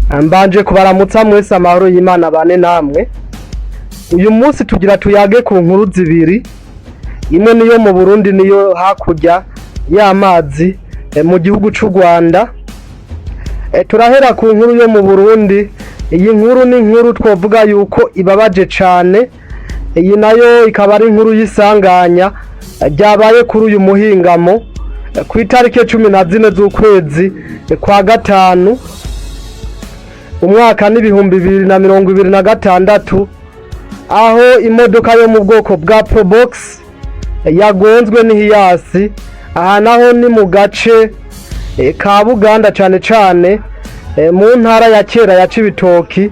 Mbanje kubaramutsa mwese amahoro y'Imana bane namwe. Uyu munsi tugira tuyage ku nkuru zibiri. Imwe niyo mu Burundi niyo hakurya y'amazi mu gihugu c'u Rwanda. Turahera ku nkuru yo mu Burundi. Iyi nkuru ni inkuru twovuga yuko ibabaje cane. Iyi nayo ikaba ari inkuru y'isanganya ryabaye kuri uyu muhingamo ku itariki 14 z'ukwezi kwa gatanu umwaka n'ibihumbi 2026, aho imodoka yo mu bwoko bwa Probox yagonzwe n'ihiyasi. Aha naho ni mu gace ka Buganda cane mu ntara ya kera ya Cibitoki.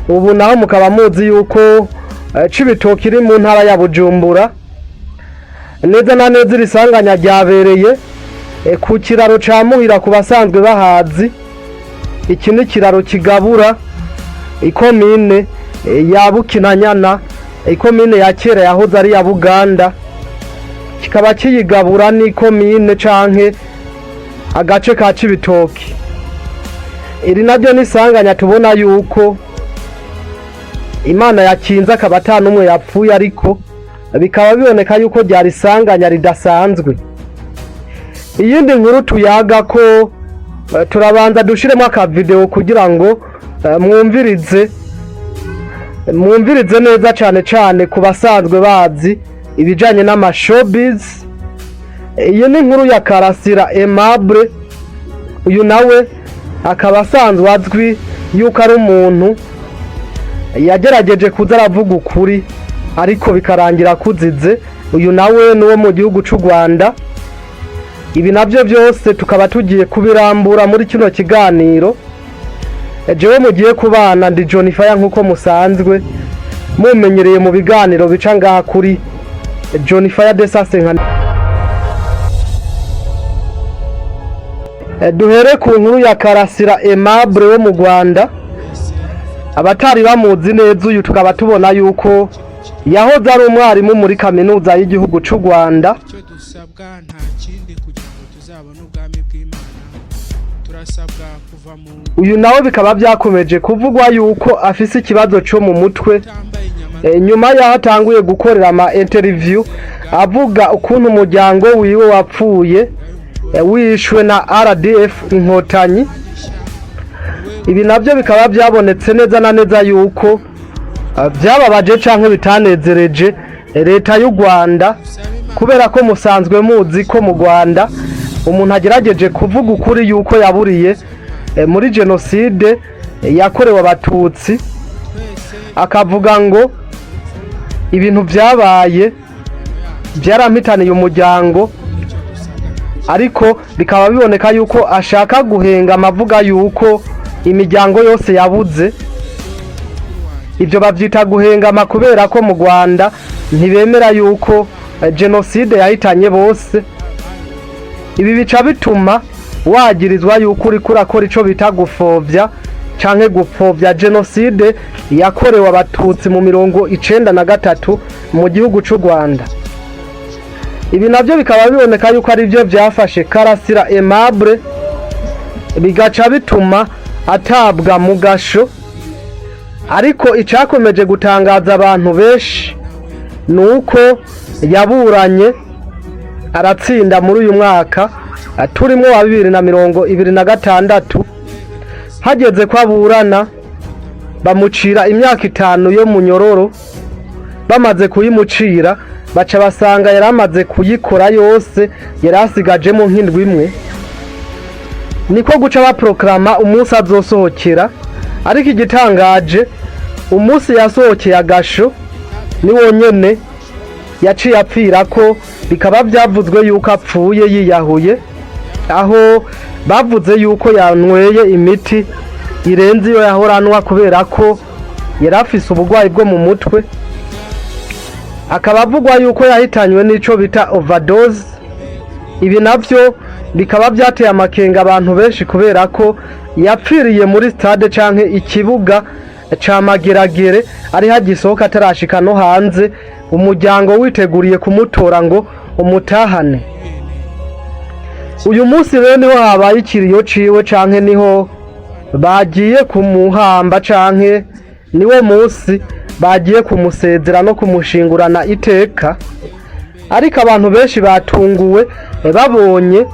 Ubu naho mukaba muzi yuko Cibitoki iri mu ntara ya Bujumbura. Neza na neza irisanganya ryabereye ku kiraro ca Muhira ku basanzwe bahazi. Iki ni kiraro kigabura ikomine ya Bukinanyana, ikomine ya kera yahoze ari ya Buganda, kikaba kiyigabura n'ikomine canke agace ka Cibitoki. Iri naryo nisanganya tubona yuko Imana yakinze akaba atanumwe yapfuye, ariko bikaba biboneka yuko ryari sanganya ridasanzwe. Iyindi nkuru tuyaga ko turabanza dushiremo aka video kugira ngo mwumvirize neza cane ku basanzwe bazi ibijanye n'amashowbiz. Iyi ni inkuru ya Karasira Aimable. Uyu nawe akaba asanzwe azwi yuko ari umuntu yagerageje kuza aravuga ukuri ariko bikarangira kuzize. Uyu nawe nuwo mu gihugu c'u Rwanda. Ibi navyo byose tukaba tugiye kubirambura muri kino kiganiro. Jewe mugiye kubana ndi John Fire nkuko musanzwe mumenyereye mu biganiro bica ngaha kuri John Fire Desasenkana. Duhere ku nkuru ya Karasira Aimable wo mu Rwanda. Abatari bamuzi neza, uyu tukaba tubona yuko yahoze ari umwarimu muri kaminuza y'igihugu c'u Rwanda. Icyo dusabwa nta kindi kugira ngo tuzabone ubwami bw'Imana, turasabwa kuva mu uyu nawe bikaba byakomeje kuvugwa yuko afise ikibazo cyo mu mutwe. Nyuma yahatanguye gukorera ama interview avuga ukuntu umuryango wiwe wapfuye wishwe na RDF Inkotanyi. Ibi navyo bikaba byabonetse neza na neza yuko byababaje canke bitanezereje leta y'u Rwanda, kubera ko musanzwe muzi ko mu Rwanda umuntu agerageje kuvuga ukuri yuko yaburiye muri genocide yakorewe abatutsi, akavuga ngo ibintu byabaye byarampitaniye umuryango, ariko bikaba biboneka yuko ashaka guhenga amavuga yuko imiryango yose yabuze. Ibyo bavyita guhengama kubera ko mu Rwanda ntibemera yuko genocide yahitanye bose. Ibi bica bituma wagirizwa yuko uri kurakora ico bita gupfovya canke gupfovya genocide yakorewe abatutsi mu 1993 mu gihugu c'u Rwanda. Ibi navyo bikaba biboneka yuko ari byo byafashe Karasira Aimable, bigaca bituma atabwa mu gasho. Ariko icakomeje gutangaza abantu benshi nuko yaburanye aratsinda muri uyu mwaka turimo wa 2026. Hageze ko aburana bamucira imyaka 5 yo munyororo. Bamaze kuyimucira baca basanga yaramaze kuyikora yose, yarasigajemo nk'indwi imwe. Niko guca baprograma umunsi azosohokera. Ariko igitangaje, umunsi yasohokeye agasho ni wonyene yaciye apfira ko. Bikaba byavuzwe yuko apfuye yiyahuye, aho bavuze yuko yanyweye imiti irenze iyo yahoranwa kubera ko yarafise ubugwayi bwo mu mutwe. Akaba avugwa yuko yahitanywe n'ico bita overdose. Ibi navyo bikaba byateye amakenga abantu benshi kubera ko yapfiriye muri stade canke ikibuga ca Mageragere, ari hagisohoka atarashika no hanze, umuryango witeguriye kumutora ngo umutahane. Uyu munsi rero niho habaye ikiriyo ciwe canke niho bagiye kumuhamba canke niwe munsi bagiye kumusezera no kumushingurana iteka, ariko abantu benshi batunguwe babonye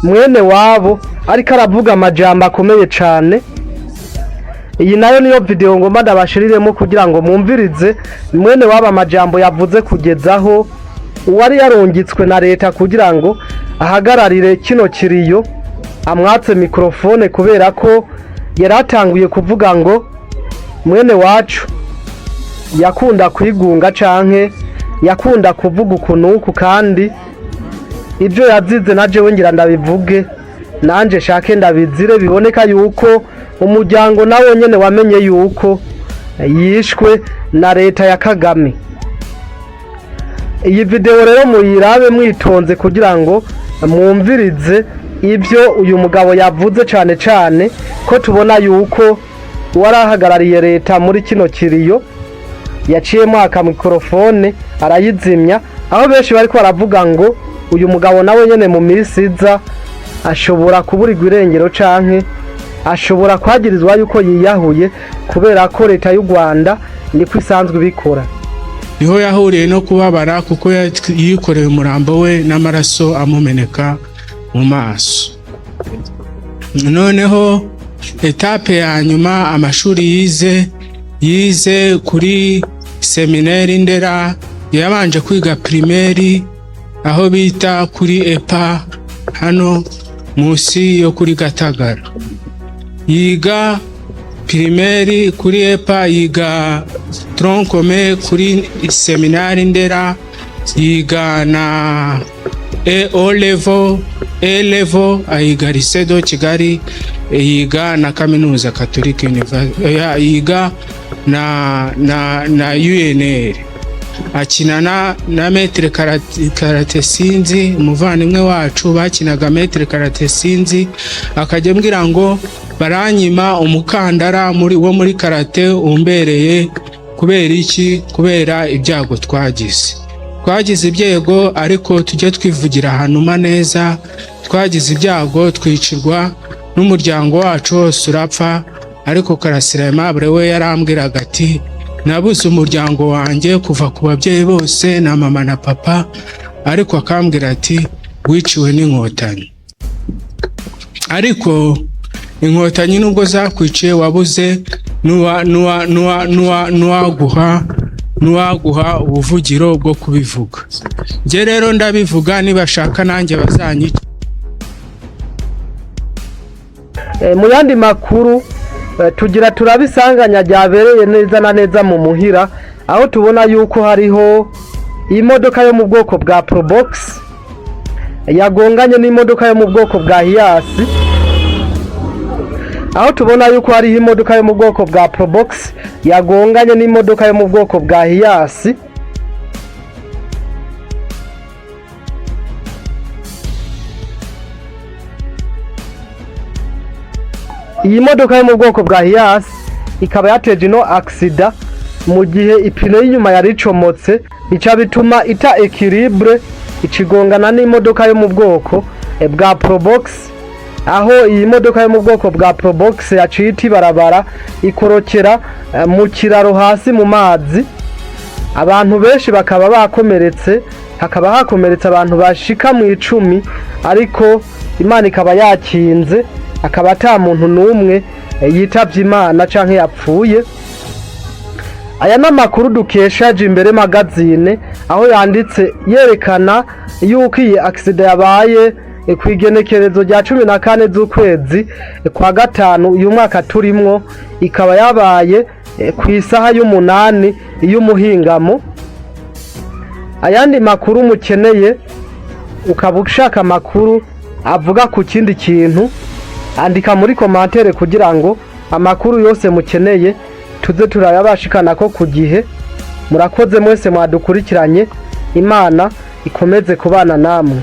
mwene wabo ariko aravuga amajambo akomeye cane. Iyi nayo niyo video ngomba ndabashiriremo kugira ngo mwumvirize mwene wabo amajambo yavuze kugezaho uwari yarungitswe na leta kugira ngo ahagararire kino kiriyo amwatse mikrofone, kubera ko yaratanguye kuvuga ngo mwene wacu yakunda kwigunga canke yakunda kuvuga ukuntu kandi ibyo yazize naje wengira ndabivuge nanje shake ndabizire, biboneka yuko umuryango nawe nyene wamenye yuko yishwe na leta ya Kagame. Iyi video rero muyirabe mwitonze kugira ngo mwumvirize ibyo uyu mugabo yavuze cane cane ko tubona yuko warahagarariye leta muri kino kiriyo yaciyemo aka mikrofone arayizimya, aho benshi bariko baravuga ngo uyu mugabo nawe nyene mu minsi iza ashobora kuburirwa irengero canke ashobora kwagirizwa yuko yiyahuye, kubera ko leta y'u Rwanda niko isanzwe bikora. Niho yahuriye no kubabara kuko yikoreye umurambo we n'amaraso amumeneka mu maso. Noneho etape ya nyuma amashuri yize kuri seminari Ndera, yabanje kwiga primaire aho bita kuri EPA hano musi yo kuri Gatagara. Yiga primaire kuri EPA, yiga tronc commun kuri seminari Ndera, yiga na O level ayiga lycée de Kigali, yiga na kaminuza Catholic University, yiga na UNR. Akinana na Maître Karate Sinzi, umuvandimwe wacu bakinaga Maître Karate Sinzi, akajya mbwira ngo baranyima umukandara wo muri karate umbereye. Kubera iki? Kubera ibyago twagize ibyego, ariko tujye twivugira ahantu neza. Twagize ibyago twicirwa n'umuryango wacu wose urapfa, ariko Karasira Aimable we yarambwiraga ati nabuze umuryango wanjye kuva ku babyeyi bose na mama na papa, ariko akambwira ati wiciwe n'inkotanyi. Ariko inkotanyi nubwo zakwiciye wabuze nuwaguha ubuvugiro bwo kubivuga. Nje rero ndabivuga, nibashaka nanjye bazanyica. Mu yandi makuru tugira turabisanganya ryabereye neza na neza mu Muhira, aho tubona yuko hariho imodoka yo mu bwoko bwa Probox yagonganye n'imodoka yo mu bwoko bwa Hiace, aho tubona yuko hariho imodoka yo mu bwoko bwa Probox yagonganye n'imodoka yo mu bwoko bwa Hiace. Iyi modoka yo mu bwoko bwa Hiace ikaba yateje no accident mu gihe ipine y'inyuma yari icomotse, bica bituma ita equilibre ikigongana n'imodoka yo mu bwoko bwa Probox, aho iyi modoka yo mu bwoko bwa Probox yaciye ibarabara ikorokera mu kiraro hasi mu mazi. Abantu benshi bakaba bakomeretse, hakaba hakomeretse abantu bashika mu 10, ariko Imana ikaba yakinze, akaba ata muntu n'umwe yitavye Imana canke yapfuye. Aya n'amakuru dukesha Jimbere magazine, aho yanditse yerekana yuko iyi accident yabaye kwigenekerezo rya 14 z'ukwezi kwa gatanu uyu mwaka turimwo, ikaba yabaye ku isaha y'8 y'umuhingamo. Ayandi makuru mukeneye ukaba ushaka amakuru avuga ku kindi kintu, andika muri commentaire kugira ngo amakuru yose mukeneye tuze turayabashikana ko ku gihe. Murakoze mwese mwadukurikiranye, Imana ikomeze kubana namwe.